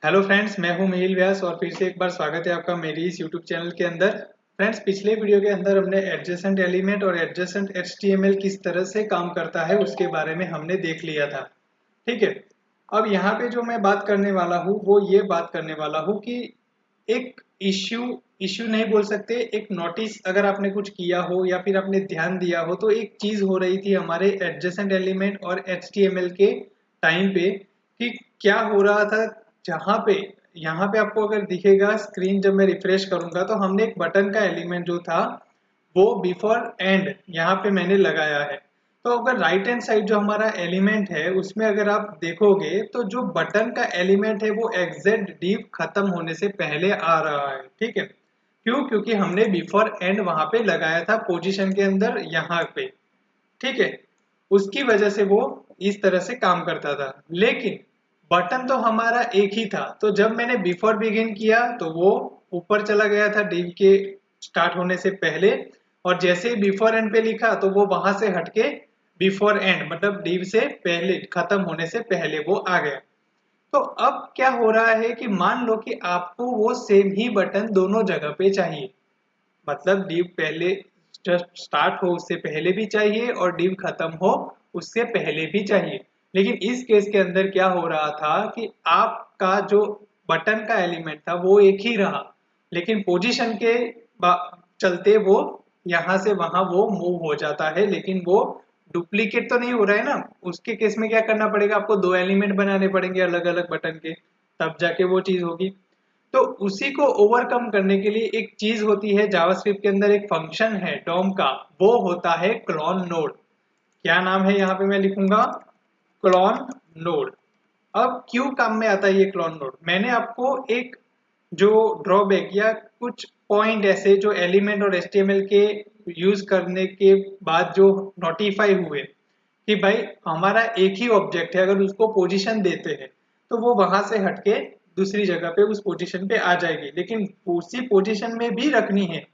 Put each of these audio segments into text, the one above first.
Hello friends, मैं हूं मिहिल व्यास और फिर से एक बार स्वागत है आपका मेरी इस यूट्यूब चैनल के अंदर। फ्रेंड्स, पिछले वीडियो के अंदर हमने एडजेसेंट एलिमेंट और एडजेसेंट एचटीएमएल किस तरह से काम करता है उसके बारे में हमने देख लिया था। ठीक है। अब यहाँ पे जो मैं बात करने वाला हूँ वो ये बात करने वाला हूँ कि एक इश्यू इश्यू नहीं बोल सकते, एक नोटिस अगर आपने कुछ किया हो या फिर आपने ध्यान दिया हो तो एक चीज हो रही थी हमारे एडजेसेंट एलिमेंट और एचटीएमएल के टाइम पे कि क्या हो रहा था। जहाँ पे यहाँ पे आपको अगर दिखेगा स्क्रीन, जब मैं रिफ्रेश करूंगा तो हमने एक बटन का एलिमेंट जो था वो बिफोर एंड यहाँ पे मैंने लगाया है। तो अगर राइट हैंड साइड जो हमारा एलिमेंट है उसमें अगर आप देखोगे तो जो बटन का एलिमेंट है वो एग्जैक्ट div खत्म होने से पहले आ रहा है। ठीक है। क्यों? क्योंकि हमने बिफोर एंड वहां पे लगाया था पोजीशन के अंदर यहाँ पे। ठीक है। उसकी वजह से वो इस तरह से काम करता था, लेकिन बटन तो हमारा एक ही था। तो जब मैंने बिफोर बिगिन किया तो वो ऊपर चला गया था div के स्टार्ट होने से पहले, और जैसे ही बिफोर एंड पे लिखा तो वो वहां से हटके बिफोर एंड मतलब div से पहले खत्म होने से पहले वो आ गया। तो अब क्या हो रहा है कि मान लो कि आपको वो सेम ही बटन दोनों जगह पे चाहिए, मतलब div पहले जस्ट स्टार्ट हो उससे पहले भी चाहिए और div खत्म हो उससे पहले भी चाहिए। लेकिन इस केस के अंदर क्या हो रहा था कि आपका जो बटन का एलिमेंट था वो एक ही रहा, लेकिन पोजीशन के चलते वो यहाँ से वहां वो मूव हो जाता है, लेकिन वो डुप्लीकेट तो नहीं हो रहा है ना। उसके केस में क्या करना पड़ेगा, आपको दो एलिमेंट बनाने पड़ेंगे अलग अलग बटन के, तब जाके वो चीज होगी। तो उसी को ओवरकम करने के लिए एक चीज होती है जावास्क्रिप्ट के अंदर, एक फंक्शन है डॉम का, वो होता है क्लोन नोड। क्या नाम है यहाँ पे मैं लिखूंगा, क्लोन नोड। अब क्यों काम में आता है ये क्लोन नोड, मैंने आपको एक जो ड्रॉबैक या कुछ पॉइंट ऐसे जो एलिमेंट और एचटीएमएल के यूज करने के बाद जो नोटिफाई हुए कि भाई हमारा एक ही ऑब्जेक्ट है, अगर उसको पोजीशन देते हैं तो वो वहां से हटके दूसरी जगह पे उस पोजीशन पे आ जाएगी, लेकिन उसी पोजीशन में भी रखनी है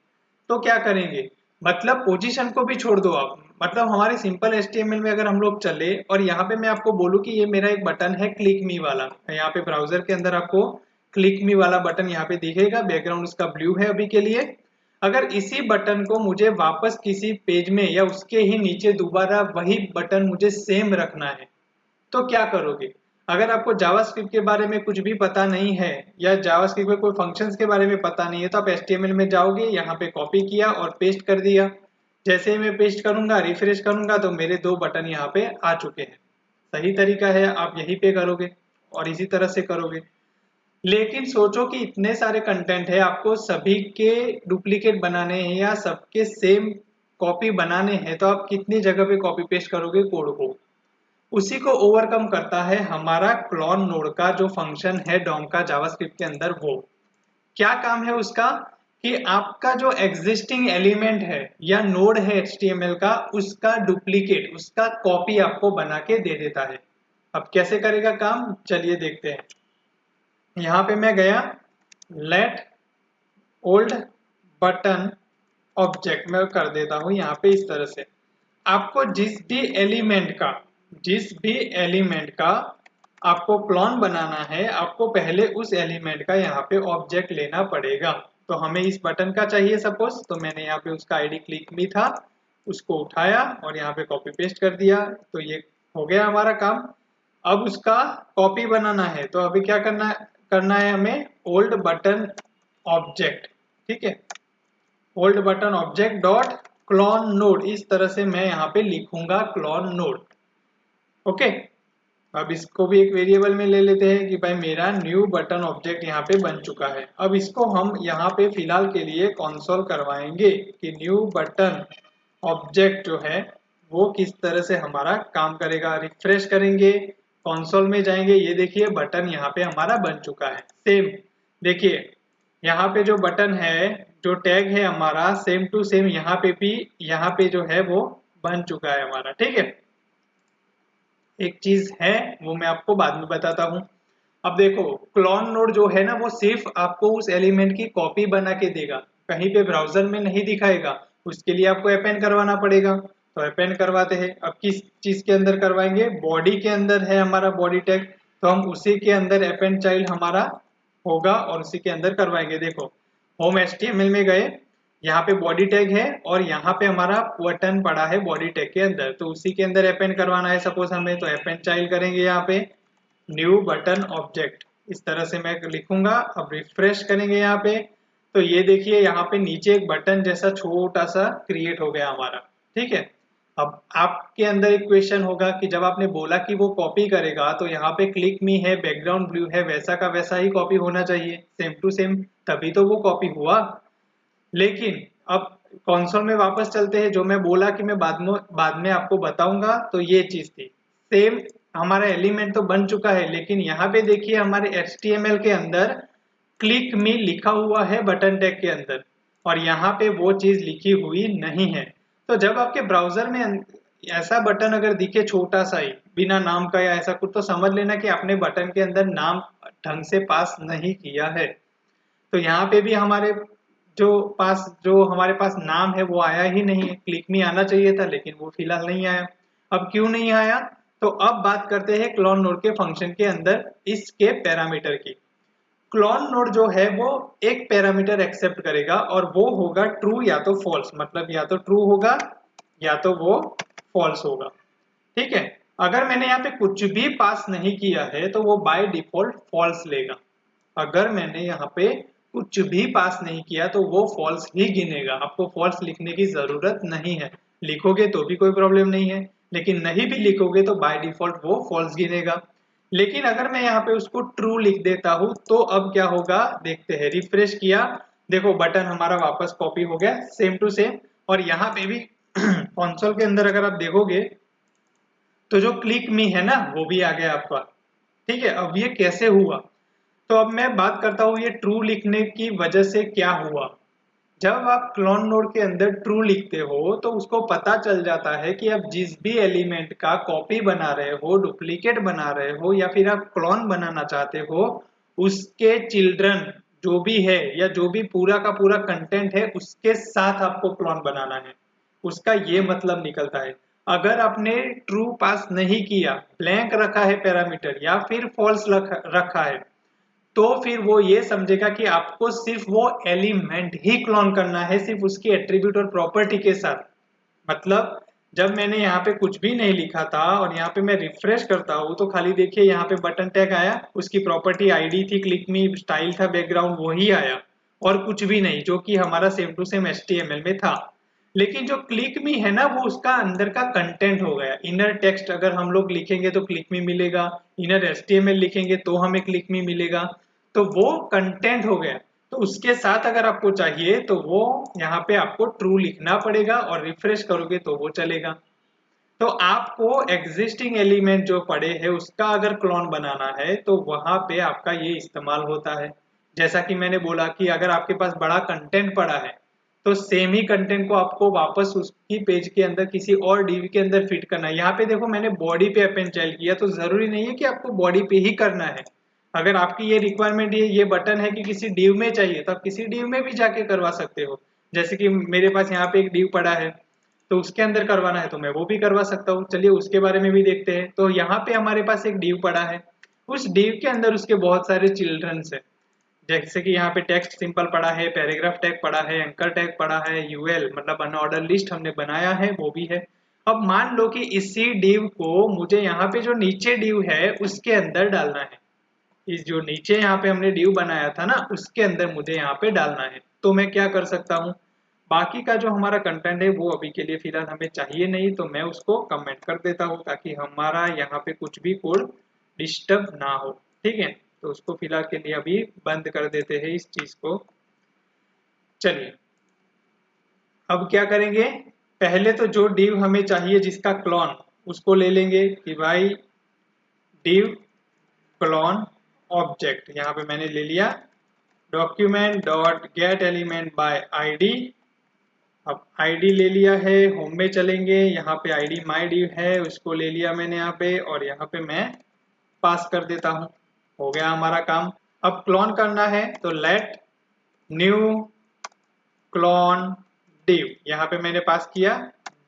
तो क्या करेंगे, मतलब पोजीशन को भी छोड़ दो आप। मतलब हमारे सिंपल एचटीएमएल में अगर हम लोग चले और यहाँ पे मैं आपको बोलूँ कि ये मेरा एक बटन है क्लिक मी वाला, यहाँ पे ब्राउजर के अंदर आपको क्लिक मी वाला बटन यहाँ पे दिखेगा, बैकग्राउंड उसका ब्लू है अभी के लिए। अगर इसी बटन को मुझे वापस किसी पेज में या उसके ही नीचे दोबारा वही बटन मुझे सेम रखना है तो क्या करोगे। अगर आपको जावास्क्रिप्ट के बारे में कुछ भी पता नहीं है या जावास्क्रिप्ट में कोई फंक्शंस के बारे में पता नहीं है तो आप एचटीएमएल में जाओगे, यहाँ पे कॉपी किया और पेस्ट कर दिया। जैसे ही मैं पेस्ट करूंगा रिफ्रेश करूंगा तो मेरे दो बटन यहाँ पे आ चुके हैं। सही तरीका है, आप यहीं पे करोगे और इसी तरह से करोगे। लेकिन सोचो कि इतने सारे कंटेंट है, आपको सभी के डुप्लीकेट बनाने हैं या सबके सेम कॉपी बनाने हैं, तो आप कितनी जगह पे कॉपी पेस्ट करोगे कोड को। उसी को ओवरकम करता है हमारा क्लोन नोड का जो फंक्शन है डॉम का जावास्क्रिप्ट के अंदर। वो क्या काम है उसका कि आपका जो एग्जिस्टिंग एलिमेंट है या नोड है एचटीएमएल का, उसका डुप्लीकेट, उसका कॉपी आपको बना के दे देता है। अब कैसे करेगा काम, चलिए देखते हैं। यहाँ पे मैं गया, लेट ओल्ड बटन ऑब्जेक्ट में कर देता हूँ यहाँ पे इस तरह से। आपको जिस भी एलिमेंट का आपको क्लोन बनाना है, आपको पहले उस एलिमेंट का यहाँ पे ऑब्जेक्ट लेना पड़ेगा। तो हमें इस बटन का चाहिए सपोज, तो मैंने यहाँ पे उसका आईडी क्लिक मी था, उसको उठाया और यहाँ पे कॉपी पेस्ट कर दिया, तो ये हो गया हमारा काम। अब उसका कॉपी बनाना है तो अभी क्या करना है हमें, ओल्ड बटन ऑब्जेक्ट। ठीक है, old button object dot clone node, इस तरह से मैं यहाँ पे लिखूंगा क्लोन नोड। ओके। अब इसको भी एक वेरिएबल में ले लेते हैं कि भाई मेरा न्यू बटन ऑब्जेक्ट यहाँ पे बन चुका है। अब इसको हम यहाँ पे फिलहाल के लिए कंसोल करवाएंगे कि न्यू बटन ऑब्जेक्ट जो है वो किस तरह से हमारा काम करेगा। रिफ्रेश करेंगे, कंसोल में जाएंगे, ये देखिए बटन यहाँ पे हमारा बन चुका है। सेम देखिए, यहाँ पे जो बटन है, जो टैग है हमारा, सेम टू सेम यहाँ पे भी, यहाँ पे जो है वो बन चुका है हमारा। ठीक है। एक चीज है वो मैं आपको बाद में बताता हूँ। अब देखो, क्लोन नोड जो है ना वो सिर्फ आपको उस एलिमेंट की कॉपी बना के देगा, कहीं पे ब्राउजर में नहीं दिखाएगा। उसके लिए आपको अपेंड करवाना पड़ेगा, तो अपेंड करवाते हैं। अब किस चीज के अंदर करवाएंगे, बॉडी के अंदर है हमारा बॉडी टैग, तो हम उसी के अंदर अपेंड चाइल्ड हमारा होगा और उसी के अंदर करवाएंगे। देखो होम HTML में गए, यहाँ पे बॉडी टैग है और यहाँ पे हमारा बटन पड़ा है बॉडी टैग के अंदर, तो उसी के अंदर अपेंड करवाना है सपोज हमें, तो अपेंड चाइल्ड करेंगे यहाँ पे न्यू बटन ऑब्जेक्ट, इस तरह से मैं लिखूंगा। अब रिफ्रेश करेंगे यहाँ पे, तो ये देखिए यहाँ पे नीचे एक बटन जैसा छोटा सा क्रिएट हो गया हमारा। ठीक है, अब आपके अंदर एक क्वेश्चन होगा कि जब आपने बोला कि वो कॉपी करेगा तो यहाँ पे क्लिक मी है, बैकग्राउंड ब्लू है, वैसा का वैसा ही कॉपी होना चाहिए, सेम टू सेम, तभी तो वो कॉपी हुआ। लेकिन अब कंसोल में वापस चलते हैं, जो मैं बोला कि मैं बाद में आपको बताऊंगा, तो ये चीज थी। सेम हमारा एलिमेंट तो बन चुका है, लेकिन यहाँ पे देखिए हमारे HTML के अंदर क्लिक मी लिखा हुआ है बटन टैग के अंदर, और यहाँ पे वो चीज लिखी हुई नहीं है। तो जब आपके ब्राउजर में ऐसा बटन अगर दिखे छोटा सा ही बिना नाम का या ऐसा कुछ, तो समझ लेना कि आपने बटन के अंदर नाम ढंग से पास नहीं किया है। तो यहाँ पे भी जो हमारे पास नाम है वो आया ही नहीं है, क्लिक मी आना चाहिए था लेकिन वो फिलहाल नहीं आया। अब क्यों नहीं आया, तो अब बात करते हैं क्लोन नोड के फंक्शन के अंदर इसके पैरामीटर की। क्लोन नोड जो है वो एक पैरामीटर एक्सेप्ट करेगा और वो होगा ट्रू या तो फॉल्स, मतलब या तो ट्रू होगा या तो वो फॉल्स होगा। ठीक है, अगर मैंने यहाँ पे कुछ भी पास नहीं किया है तो वो बाय डिफॉल्ट फॉल्स लेगा। अगर मैंने यहाँ पे कुछ भी पास नहीं किया तो वो फॉल्स ही गिनेगा। आपको फॉल्स लिखने की जरूरत नहीं है, लिखोगे तो भी कोई प्रॉब्लम नहीं है, लेकिन नहीं भी लिखोगे तो बाय डिफॉल्ट वो फॉल्स गिनेगा। लेकिन अगर मैं यहाँ पे उसको ट्रू लिख देता हूँ तो अब क्या होगा देखते हैं। रिफ्रेश किया, देखो बटन हमारा वापस कॉपी हो गया सेम टू सेम, और यहाँ पे भी कंसोल के अंदर अगर आप देखोगे तो जो क्लिक मी है ना वो भी आ गया आपका। ठीक है, अब ये कैसे हुआ, तो अब मैं बात करता हूँ ये ट्रू लिखने की वजह से क्या हुआ। जब आप क्लोन नोड के अंदर ट्रू लिखते हो तो उसको पता चल जाता है कि आप जिस भी एलिमेंट का कॉपी बना रहे हो, डुप्लीकेट बना रहे हो या फिर आप क्लोन बनाना चाहते हो, उसके चिल्ड्रन जो भी है या जो भी पूरा का पूरा कंटेंट है उसके साथ आपको क्लोन बनाना है। उसका ये मतलब निकलता है। अगर आपने ट्रू पास नहीं किया, ब्लैंक रखा है पैरामीटर या फिर फॉल्स रखा है, तो फिर वो ये समझेगा कि आपको सिर्फ वो एलिमेंट ही क्लोन करना है, सिर्फ उसकी एट्रीब्यूट और प्रॉपर्टी के साथ। मतलब जब मैंने यहाँ पे कुछ भी नहीं लिखा था और यहाँ पे मैं रिफ्रेश करता हूँ तो खाली देखिए यहाँ पे बटन टैग आया, उसकी प्रॉपर्टी आईडी थी, क्लिक मी स्टाइल था, बैकग्राउंड वही आया और कुछ भी नहीं, जो कि हमारा सेम टू सेम HTML में था। लेकिन जो क्लिक मी है ना वो उसका अंदर का कंटेंट हो गया। इनर टेक्स्ट अगर हम लोग लिखेंगे तो क्लिक मी मिलेगा, इनर HTML लिखेंगे तो हमें क्लिक मी मिलेगा, तो वो कंटेंट हो गया। तो उसके साथ अगर आपको चाहिए तो वो यहाँ पे आपको ट्रू लिखना पड़ेगा और रिफ्रेश करोगे तो वो चलेगा। तो आपको एग्जिस्टिंग एलिमेंट जो पड़े हैं उसका अगर क्लोन बनाना है तो वहां पे आपका ये इस्तेमाल होता है। जैसा कि मैंने बोला कि अगर आपके पास बड़ा कंटेंट पड़ा है तो सेम ही कंटेंट को आपको वापस उसकी पेज के अंदर किसी और डिव के अंदर फिट करना है। यहाँ पे देखो मैंने बॉडी पे अपेंड चाइल्ड किया, तो जरूरी नहीं है कि आपको बॉडी पे ही करना है। अगर आपकी ये रिक्वायरमेंट ये बटन है कि किसी डिव में चाहिए तो आप किसी डिव में भी जाके करवा सकते हो। जैसे कि मेरे पास यहाँ पे एक डिव पड़ा है तो उसके अंदर करवाना है तो मैं वो भी करवा सकता हूँ। चलिए उसके बारे में भी देखते हैं। तो यहाँ पे हमारे पास एक डिव पड़ा है, उस डिव के अंदर उसके बहुत सारे चिल्ड्रंस है। जैसे कि यहाँ पे टेक्स्ट सिंपल पड़ा है, पैराग्राफ टैग पड़ा है, एंकर टैग पड़ा है, यूएल मतलब अनऑर्डर लिस्ट हमने बनाया है वो भी है। अब मान लो कि इसी डिव को मुझे यहाँ पे जो नीचे डिव है उसके अंदर डालना है। इस जो नीचे यहाँ पे हमने डिव बनाया था ना उसके अंदर मुझे यहाँ पे डालना है, तो मैं क्या कर सकता हूँ, बाकी का जो हमारा कंटेंट है वो अभी के लिए फिलहाल हमें चाहिए नहीं, तो मैं उसको कमेंट कर देता हूँ ताकि हमारा यहाँ पे कुछ भी कोड डिस्टर्ब ना हो। ठीक है, तो उसको फिलहाल के लिए अभी बंद कर देते हैं इस चीज को। चलिए अब क्या करेंगे, पहले तो जो डिव हमें चाहिए जिसका क्लोन उसको ले लेंगे कि भाई डिव क्लोन ऑब्जेक्ट, यहाँ पे मैंने ले लिया document dot get element by ID. अब आईडी ले लिया है, होम में चलेंगे, यहाँ पे आईडी माई डिव है उसको ले लिया मैंने यहाँ पे, और यहाँ पे मैं पास कर देता हूँ। हो गया हमारा काम। अब क्लोन करना है तो लेट न्यू क्लोन डिव, यहाँ पे मैंने पास किया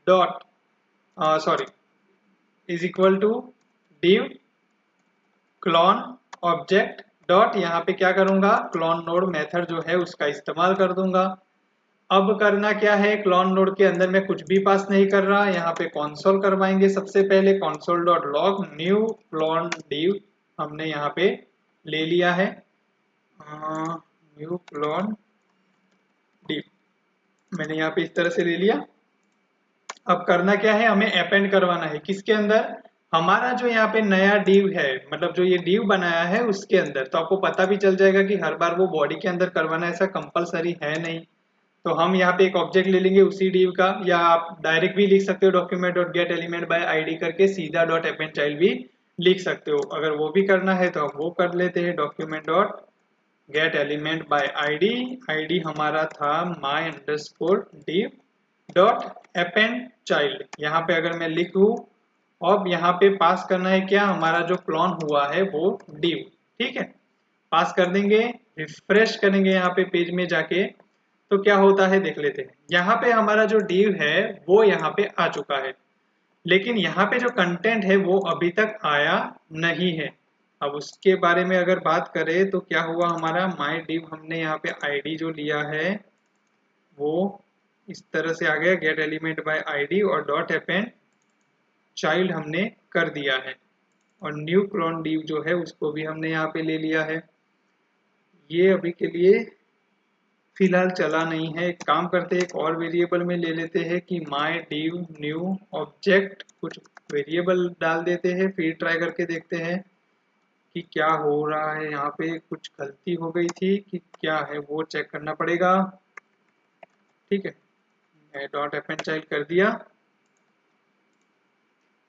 dot sorry is equal to div clone object dot यहाँ पे क्या करूंगा, क्लोन नोड मेथड जो है उसका इस्तेमाल कर दूंगा। अब करना क्या है, क्लोन नोड के अंदर मैं कुछ भी पास नहीं कर रहा, यहाँ पे कॉन्सोल करवाएंगे। सबसे पहले console dot log new clone div हमने यहाँ पे ले लिया है, न्यू क्लोन डिव मैंने यहाँ पे इस तरह से ले लिया। अब करना क्या है, हमें अपेंड करवाना है किसके अंदर, हमारा जो यहाँ पे नया डिव है, मतलब जो ये डिव बनाया है उसके अंदर। तो आपको पता भी चल जाएगा कि हर बार वो बॉडी के अंदर करवाना ऐसा कंपलसरी है नहीं। तो हम यहाँ पे एक ऑब्जेक्ट ले लेंगे उसी डिव का, या आप डायरेक्ट भी लिख सकते हो document dot get element by ID करके सीधा डॉट अपेंड चाइल्ड भी लिख सकते हो। अगर वो भी करना है तो हम वो कर लेते हैं, document dot get element by ID. ID हमारा था my underscore div dot append child. यहाँ पे अगर मैं लिखूं, अब यहाँ पे पास करना है क्या, हमारा जो क्लोन हुआ है वो डिव। ठीक है, पास कर देंगे, रिफ्रेश करेंगे यहाँ पे पेज में जाके, तो क्या होता है देख लेते हैं। यहाँ पे हमारा जो डिव है वो यहाँ पे आ चुका है, लेकिन यहाँ पे जो कंटेंट है वो अभी तक आया नहीं है। अब उसके बारे में अगर बात करें तो क्या हुआ, हमारा माई डिव हमने यहाँ पे आईडी जो लिया है वो इस तरह से आ गया, गेट एलिमेंट बाय आईडी और डॉट अपेंड चाइल्ड हमने कर दिया है। और न्यू क्लोन डिव जो है उसको भी हमने यहाँ पे ले लिया है। ये अभी के लिए फिलहाल चला नहीं है, एक काम करते हैं एक और वेरिएबल में ले लेते हैं कि माई डिव न्यू ऑब्जेक्ट, कुछ वेरिएबल डाल देते हैं, फिर ट्राई करके देखते हैं कि क्या हो रहा है। यहाँ पे कुछ गलती हो गई थी कि क्या है वो चेक करना पड़ेगा। ठीक है, मैं डॉट अपेंड चाइल्ड कर दिया।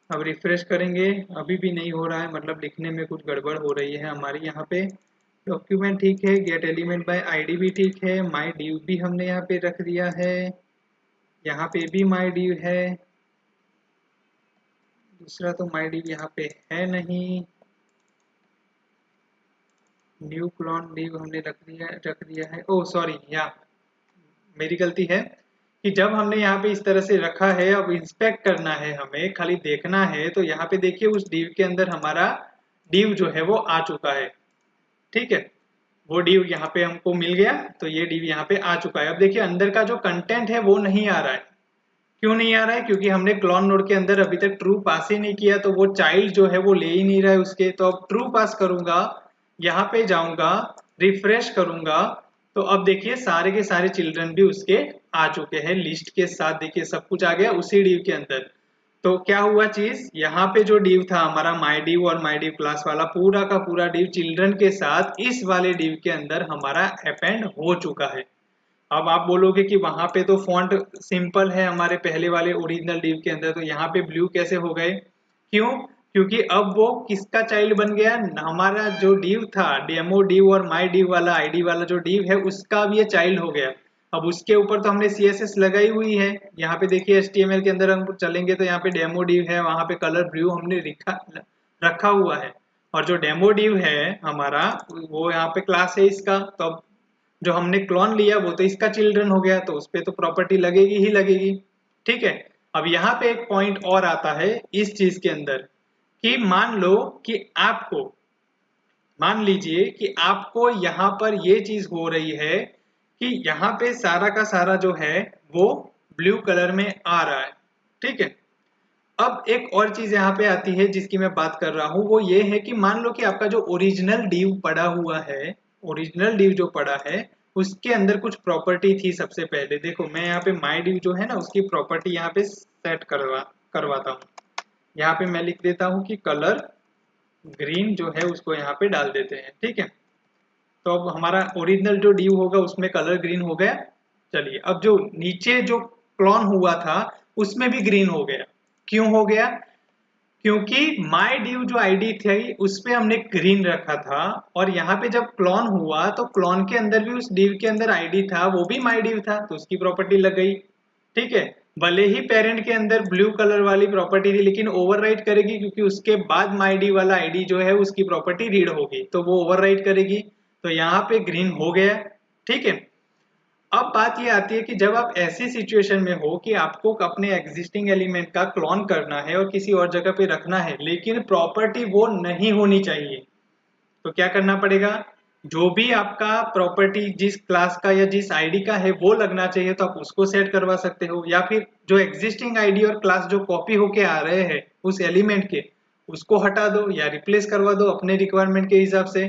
अब रिफ्रेश करेंगे, अभी भी नहीं हो रहा है, मतलब लिखने में कुछ गड़बड़ हो रही है हमारी। यहाँ पे डॉक्यूमेंट ठीक है, गेट एलिमेंट बाय आईडी भी ठीक है, माई डिव भी हमने यहाँ पे रख दिया है, यहाँ पे भी माई डिव है, दूसरा तो माई डिव यहाँ पे है नहीं, न्यू क्लोन डिव हमने रख दिया है। ओह सॉरी, यहाँ मेरी गलती है कि जब हमने यहाँ पे इस तरह से रखा है, अब इंस्पेक्ट करना है हमें, खाली देखना है, तो यहाँ पे देखिए उस डिव के अंदर हमारा डिव जो है वो आ चुका है। ठीक है, वो डिव यहाँ पे हमको मिल गया, तो ये डिव यहाँ पे आ चुका है। अब देखिए अंदर का जो कंटेंट है वो नहीं आ रहा है। क्यों नहीं आ रहा है, क्योंकि हमने क्लोन नोड के अंदर अभी तक ट्रू पास ही नहीं किया, तो वो चाइल्ड जो है वो ले ही नहीं रहा है उसके। तो अब ट्रू पास करूंगा, यहाँ पे जाऊंगा, रिफ्रेश करूंगा, तो अब देखिए सारे के सारे चिल्ड्रन भी उसके आ चुके हैं लिस्ट के साथ। देखिए सब कुछ आ गया उसी डिव के अंदर। तो क्या हुआ चीज, यहाँ पे जो डिव था हमारा माई डिव और माई डिव क्लास वाला, पूरा का पूरा डिव चिल्ड्रन के साथ इस वाले डिव के अंदर हमारा अपेंड हो चुका है। अब आप बोलोगे कि वहां पे तो फॉन्ट सिंपल है हमारे पहले वाले ओरिजिनल डिव के अंदर, तो यहाँ पे ब्लू कैसे हो गए, क्यों, क्योंकि अब वो किसका चाइल्ड बन गया, हमारा जो डिव था डेमो डिव और माई डिव वाला आईडी वाला जो डिव है उसका भी ये चाइल्ड हो गया। अब उसके ऊपर तो हमने CSS लगाई हुई है। यहाँ पे देखिए HTML के अंदर हम चलेंगे तो यहाँ पे डेमो डिव है, वहां पे कलर ब्लू हमने रखा हुआ है, और जो डेमो डिव है हमारा वो यहाँ पे क्लास है इसका। तो अब जो हमने क्लोन लिया वो तो इसका चिल्ड्रन हो गया, तो उस पर तो प्रॉपर्टी लगेगी ही लगेगी। ठीक है, अब यहाँ पे एक पॉइंट और आता है इस चीज के अंदर कि मान लो कि आपको, मान लीजिए कि आपको यहाँ पर ये चीज हो रही है कि यहाँ पे सारा का सारा जो है वो ब्लू कलर में आ रहा है। ठीक है, अब एक और चीज यहाँ पे आती है जिसकी मैं बात कर रहा हूँ, वो ये है कि मान लो कि आपका जो ओरिजिनल डिव पड़ा हुआ है, ओरिजिनल डिव जो पड़ा है उसके अंदर कुछ प्रॉपर्टी थी। सबसे पहले देखो मैं यहाँ पे माई डिव जो है ना उसकी प्रॉपर्टी यहाँ पे सेट करवाता हूँ। यहाँ पे मैं लिख देता हूँ कि कलर ग्रीन जो है उसको यहाँ पे डाल देते हैं। ठीक है, तो अब हमारा ओरिजिनल जो डिव होगा उसमें कलर ग्रीन हो गया। चलिए, अब जो नीचे जो क्लोन हुआ था उसमें भी ग्रीन हो गया। क्यों हो गया, क्योंकि माई डिव जो आईडी थी उसमें हमने ग्रीन रखा था, और यहाँ पे जब क्लोन हुआ तो क्लोन के अंदर भी उस डिव के अंदर आईडी था, वो भी माई डिव था, तो उसकी प्रॉपर्टी लग गई। ठीक है, भले ही पेरेंट के अंदर ब्लू कलर वाली प्रॉपर्टी थी लेकिन ओवरराइट करेगी, क्योंकि उसके बाद माई डिव वाला आईडी जो है उसकी प्रॉपर्टी रीड होगी, तो वो ओवरराइट करेगी। तो यहाँ पे ग्रीन हो गया। ठीक है, अब बात ये आती है कि जब आप ऐसी सिचुएशन में हो कि आपको अपने एग्जिस्टिंग एलिमेंट का क्लोन करना है और किसी और जगह पे रखना है, लेकिन प्रॉपर्टी वो नहीं होनी चाहिए। तो क्या करना पड़ेगा, जो भी आपका प्रॉपर्टी जिस क्लास का या जिस आईडी का है वो लगना चाहिए तो आप उसको सेट करवा सकते हो, या फिर जो एग्जिस्टिंग आईडी और क्लास जो कॉपी होके आ रहे हैं उस एलिमेंट के, उसको हटा दो या रिप्लेस करवा दो अपने रिक्वायरमेंट के हिसाब से।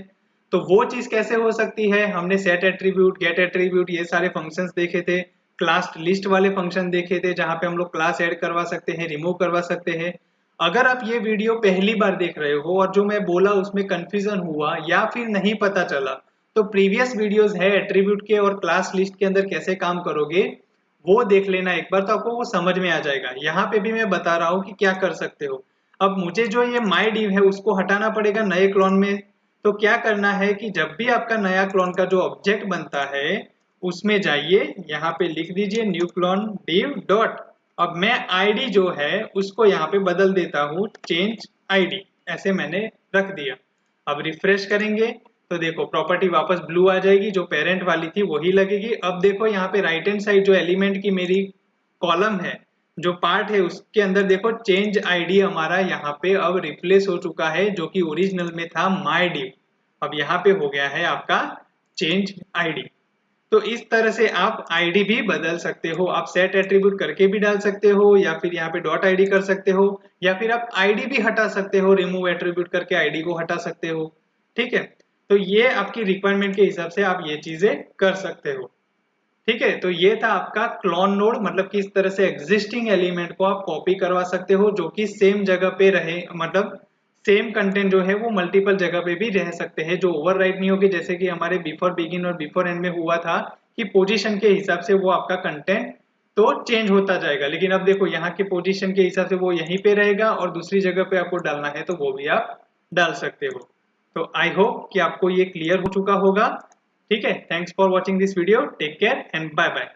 तो वो चीज कैसे हो सकती है, हमने सेट एट्रीब्यूट, गेट एट्रीब्यूट, ये सारे फंक्शंस देखे थे, क्लास लिस्ट वाले फंक्शन देखे थे जहां पे हम लोग क्लास ऐड करवा सकते हैं, रिमूव करवा सकते हैं। अगर आप ये वीडियो पहली बार देख रहे हो और जो मैं बोला उसमें कंफ्यूजन हुआ या फिर नहीं पता चला, तो प्रीवियस वीडियोस है एट्रीब्यूट के और क्लास लिस्ट के अंदर कैसे काम करोगे वो देख लेना एक बार, तो आपको वो समझ में आ जाएगा। यहाँ पे भी मैं बता रहा हूँ कि क्या कर सकते हो। अब मुझे जो ये माई डिव है उसको हटाना पड़ेगा नए क्लोन में। तो क्या करना है कि जब भी आपका नया क्लोन का जो ऑब्जेक्ट बनता है उसमें जाइए, यहाँ पे लिख दीजिए न्यू क्लोन डिव डॉट, अब मैं आईडी जो है उसको यहाँ पे बदल देता हूँ चेंज आईडी, ऐसे मैंने रख दिया। अब रिफ्रेश करेंगे तो देखो प्रॉपर्टी वापस ब्लू आ जाएगी, जो पेरेंट वाली थी वही लगेगी। अब देखो यहाँ पे राइट हैंड साइड जो एलिमेंट की मेरी कॉलम है, जो पार्ट है उसके अंदर देखो चेंज आईडी हमारा यहाँ पे अब रिप्लेस हो चुका है, जो कि ओरिजिनल में था माई डिव, अब यहाँ पे हो गया है आपका चेंज आईडी। तो इस तरह से आप आईडी भी बदल सकते हो, आप सेट एट्रीब्यूट करके भी डाल सकते हो, या फिर यहाँ पे डॉट आईडी कर सकते हो, या फिर आप आईडी भी हटा सकते हो, रिमूव एट्रीब्यूट करके आईडी को हटा सकते हो। ठीक है, तो ये आपकी रिक्वायरमेंट के हिसाब से आप ये चीजें कर सकते हो। ठीक है, तो ये था आपका क्लोन नोड, मतलब किस तरह से एग्जिस्टिंग एलिमेंट को आप कॉपी करवा सकते हो जो कि सेम जगह पे रहे, मतलब सेम कंटेंट जो है वो मल्टीपल जगह पे भी रह सकते हैं, जो ओवरराइट नहीं होगी, जैसे कि हमारे बिफोर बिगिन और बिफोर एंड में हुआ था कि पोजीशन के हिसाब से वो आपका कंटेंट तो चेंज होता जाएगा, लेकिन अब देखो यहाँ के पोजीशन के हिसाब से वो यहीं पे रहेगा और दूसरी जगह पे आपको डालना है तो वो भी आप डाल सकते हो। तो आई होप कि आपको ये क्लियर हो चुका होगा। ठीक है, thanks for watching this video, take care and bye bye.